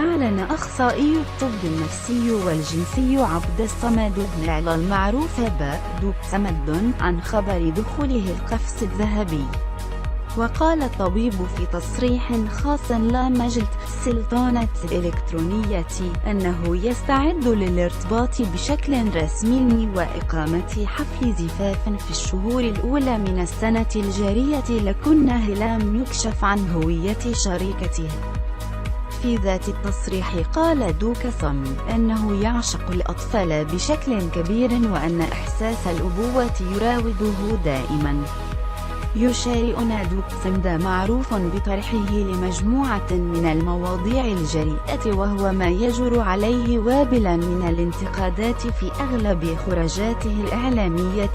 أعلن أخصائي الطب النفسي والجنسي عبد الصمد بن علي المعروف دوك سمد عن خبر دخوله القفز الذهبي. وقال الطبيب في تصريح خاص لمجلة السلطنة الإلكترونية أنه يستعد للارتباط بشكل رسمي وإقامة حفل زفاف في الشهور الأولى من السنة الجارية، لكنه لم يكشف عن هوية شريكته. في ذات التصريح قال دوك صمد أنه يعشق الأطفال بشكل كبير وأن إحساس الأبوة يراوده دائما. يشاركنا دوك صمد معروف بطرحه لمجموعة من المواضيع الجريئة، وهو ما يجر عليه وابلا من الانتقادات في أغلب خروجاته الإعلامية.